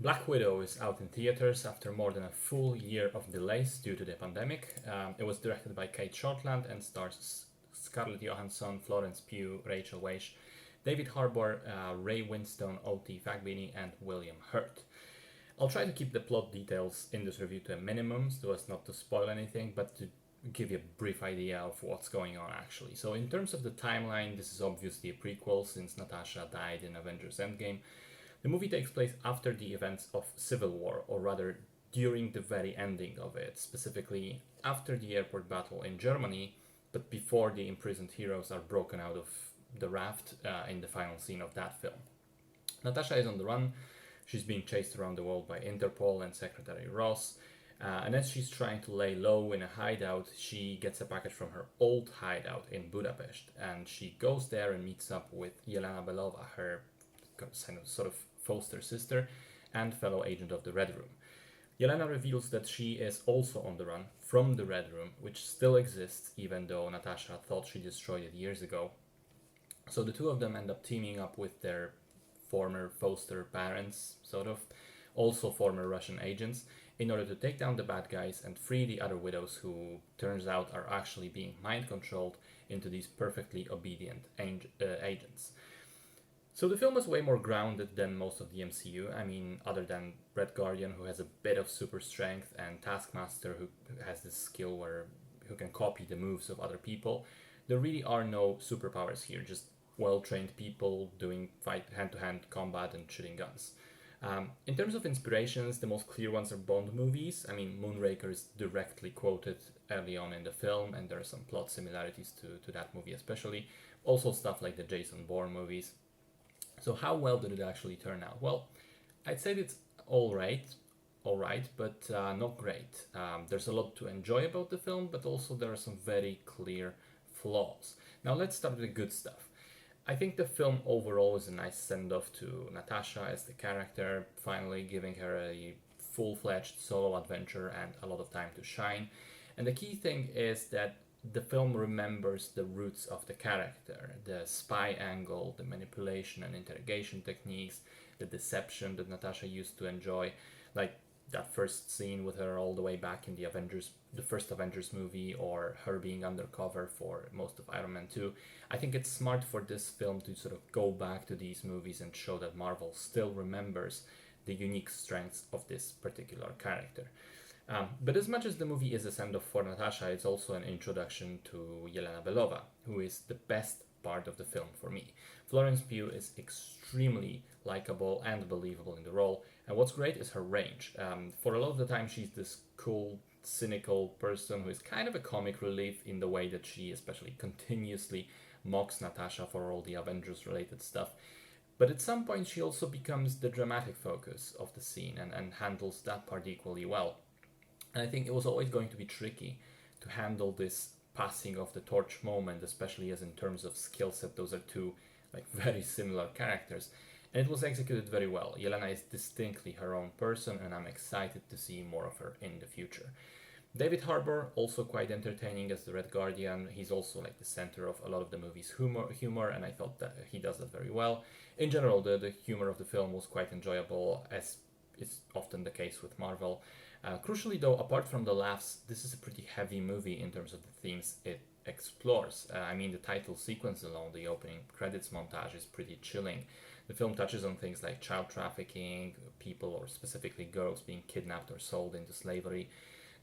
Black Widow is out in theaters after more than a full year of delays due to the pandemic. It was directed by Kate Shortland and stars Scarlett Johansson, Florence Pugh, Rachel Weisz, David Harbour, Ray Winstone, O.T. Fagbini, and William Hurt. I'll try to keep the plot details in this review to a minimum so as not to spoil anything, but to give you a brief idea of what's going on actually. So in terms of the timeline, this is obviously a prequel since Natasha died in Avengers Endgame. The movie takes place after the events of Civil War, or rather during the very ending of it, specifically after the airport battle in Germany, but before the imprisoned heroes are broken out of the raft in the final scene of that film. Natasha is on the run. She's being chased around the world by Interpol and Secretary Ross. And as she's trying to lay low in a hideout, she gets a package from her old hideout in Budapest. And she goes there and meets up with Yelena Belova, her sort of foster sister and fellow agent of the Red Room. Yelena reveals that she is also on the run from the Red Room, which still exists even though Natasha thought she destroyed it years ago. So the two of them end up teaming up with their former foster parents, sort of, also former Russian agents, in order to take down the bad guys and free the other widows who, turns out, are actually being mind controlled into these perfectly obedient agents. So the film is way more grounded than most of the MCU. I mean, other than Red Guardian, who has a bit of super strength, and Taskmaster, who has this skill who can copy the moves of other people, there really are no superpowers here, just well-trained people doing hand-to-hand combat and shooting guns. In terms of inspirations, the most clear ones are Bond movies. I mean, Moonraker is directly quoted early on in the film, and there are some plot similarities to that movie especially. Also stuff like the Jason Bourne movies. So how well did it actually turn out? Well, I'd say it's all right, but not great. There's a lot to enjoy about the film, but also there are some very clear flaws. Now let's start with the good stuff. I think the film overall is a nice send-off to Natasha as the character, finally giving her a full-fledged solo adventure and a lot of time to shine. And the key thing is that the film remembers the roots of the character, the spy angle, the manipulation and interrogation techniques, the deception that Natasha used to enjoy, like that first scene with her all the way back in the first Avengers movie, or her being undercover for most of Iron Man 2. I think it's smart for this film to sort of go back to these movies and show that Marvel still remembers the unique strengths of this particular character. But as much as the movie is a send-off for Natasha, it's also an introduction to Yelena Belova, who is the best part of the film for me. Florence Pugh is extremely likable and believable in the role, and what's great is her range. For a lot of the time, she's this cool, cynical person who is kind of a comic relief in the way that she especially continuously mocks Natasha for all the Avengers-related stuff. But at some point, she also becomes the dramatic focus of the scene and handles that part equally well. And I think it was always going to be tricky to handle this passing of the torch moment, especially as in terms of skill set, those are two like very similar characters. And it was executed very well. Yelena is distinctly her own person, and I'm excited to see more of her in the future. David Harbour, also quite entertaining as the Red Guardian. He's also like the center of a lot of the movie's humor, and I thought that he does that very well. In general, the humor of the film was quite enjoyable, as is often the case with Marvel. Crucially, though, apart from the laughs, this is a pretty heavy movie in terms of the themes it explores. I mean, the title sequence alone, the opening credits montage, is pretty chilling. The film touches on things like child trafficking, people, or specifically girls, being kidnapped or sold into slavery,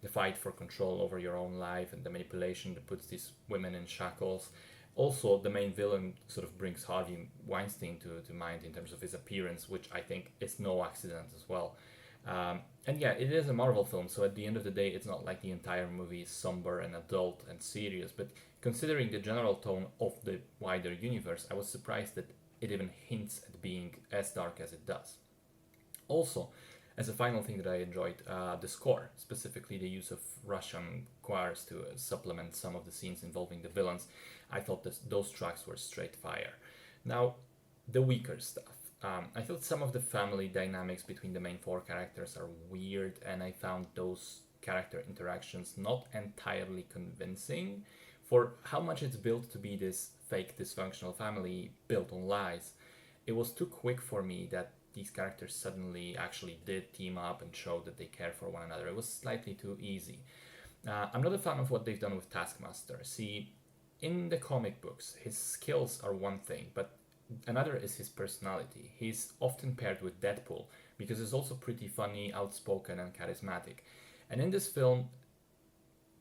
the fight for control over your own life, and the manipulation that puts these women in shackles. Also, the main villain sort of brings Harvey Weinstein to mind in terms of his appearance, which I think is no accident as well. And yeah, it is a Marvel film, so at the end of the day, it's not like the entire movie is somber and adult and serious, but considering the general tone of the wider universe, I was surprised that it even hints at being as dark as it does. Also, as a final thing that I enjoyed, the score, specifically the use of Russian choirs to supplement some of the scenes involving the villains. I thought those tracks were straight fire. Now, the weaker stuff. I thought some of the family dynamics between the main four characters are weird, and I found those character interactions not entirely convincing for how much it's built to be this fake dysfunctional family built on lies. It was too quick for me that these characters suddenly actually did team up and show that they care for one another. It was slightly too easy. I'm not a fan of what they've done with Taskmaster. See, in the comic books, his skills are one thing, but another is his personality. He's often paired with Deadpool because he's also pretty funny, outspoken, and charismatic. And in this film,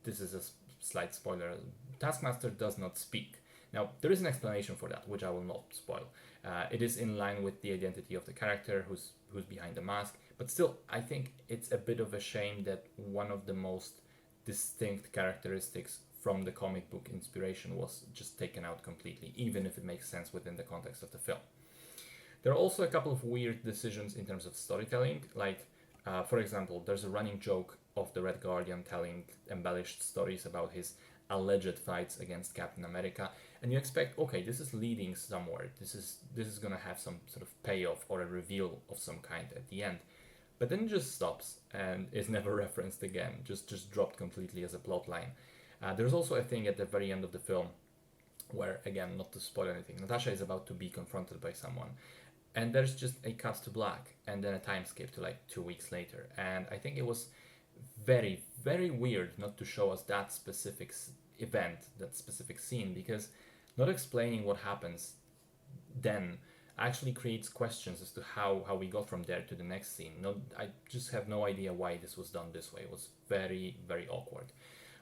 this is a slight spoiler, Taskmaster does not speak. Now, there is an explanation for that, which I will not spoil. It is in line with the identity of the character who's behind the mask, but still, I think it's a bit of a shame that one of the most distinct characteristics from the comic book inspiration was just taken out completely, even if it makes sense within the context of the film. There are also a couple of weird decisions in terms of storytelling, like, for example, there's a running joke of the Red Guardian telling embellished stories about his alleged fights against Captain America, and you expect, okay, this is leading somewhere. This is gonna have some sort of payoff or a reveal of some kind at the end, but then it just stops and is never referenced again. Just dropped completely as a plot line. There's also a thing at the very end of the film where, again, not to spoil anything, Natasha is about to be confronted by someone, and there's just a cut to black and then a time skip to like 2 weeks later, and I think it was very, very weird not to show us that specific event, that specific scene, because not explaining what happens then actually creates questions as to how we got from there to the next scene. I just have no idea why this was done this way. It was very, very awkward.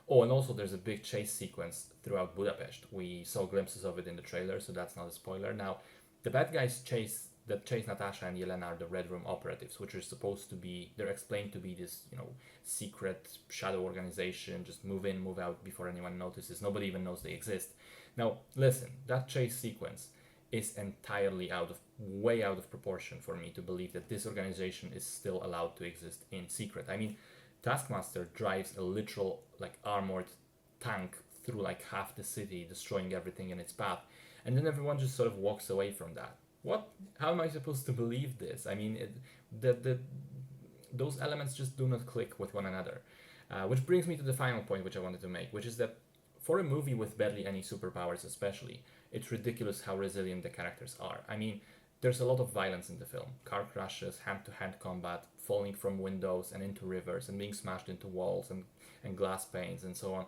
Oh, and also there's a big chase sequence throughout Budapest. We saw glimpses of it in the trailer, so that's not a spoiler. Now, the bad guys chase Natasha and Yelena are the Red Room operatives, which are supposed to be, they're explained to be this, secret shadow organization, just move in, move out before anyone notices. Nobody even knows they exist. Now, listen, that chase sequence is entirely way out of proportion for me to believe that this organization is still allowed to exist in secret. I mean, Taskmaster drives a literal, armored tank through half the city, destroying everything in its path, and then everyone just sort of walks away from that. What? How am I supposed to believe this? I mean, those elements just do not click with one another. Which brings me to the final point which I wanted to make, which is that for a movie with barely any superpowers especially, it's ridiculous how resilient the characters are. I mean, there's a lot of violence in the film. Car crashes, hand-to-hand combat, falling from windows and into rivers, and being smashed into walls and glass panes and so on.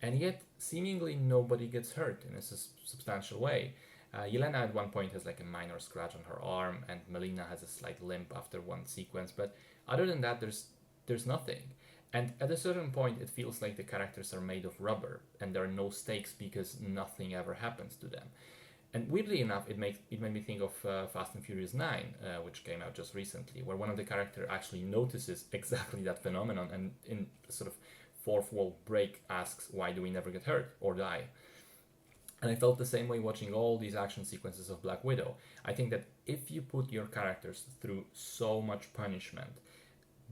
And yet, seemingly nobody gets hurt in a substantial way. Yelena at one point has a minor scratch on her arm, and Melina has a slight limp after one sequence, but other than that, there's nothing. And at a certain point, it feels like the characters are made of rubber, and there are no stakes because nothing ever happens to them. And weirdly enough, it made me think of Fast and Furious 9, which came out just recently, where one of the characters actually notices exactly that phenomenon, and in a sort of fourth wall break asks, why do we never get hurt or die? And I felt the same way watching all these action sequences of Black Widow. I think that if you put your characters through so much punishment,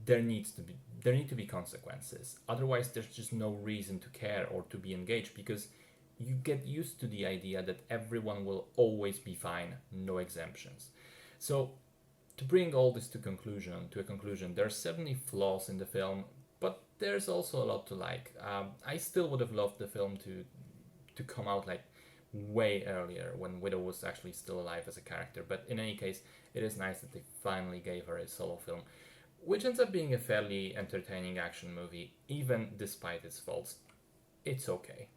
there need to be consequences. Otherwise, there's just no reason to care or to be engaged, because you get used to the idea that everyone will always be fine, no exemptions. So, to bring all this to a conclusion, there are certainly flaws in the film, but there's also a lot to like. I still would have loved the film to come out way earlier, when Widow was actually still alive as a character. But in any case, it is nice that they finally gave her a solo film, which ends up being a fairly entertaining action movie, even despite its faults. It's okay.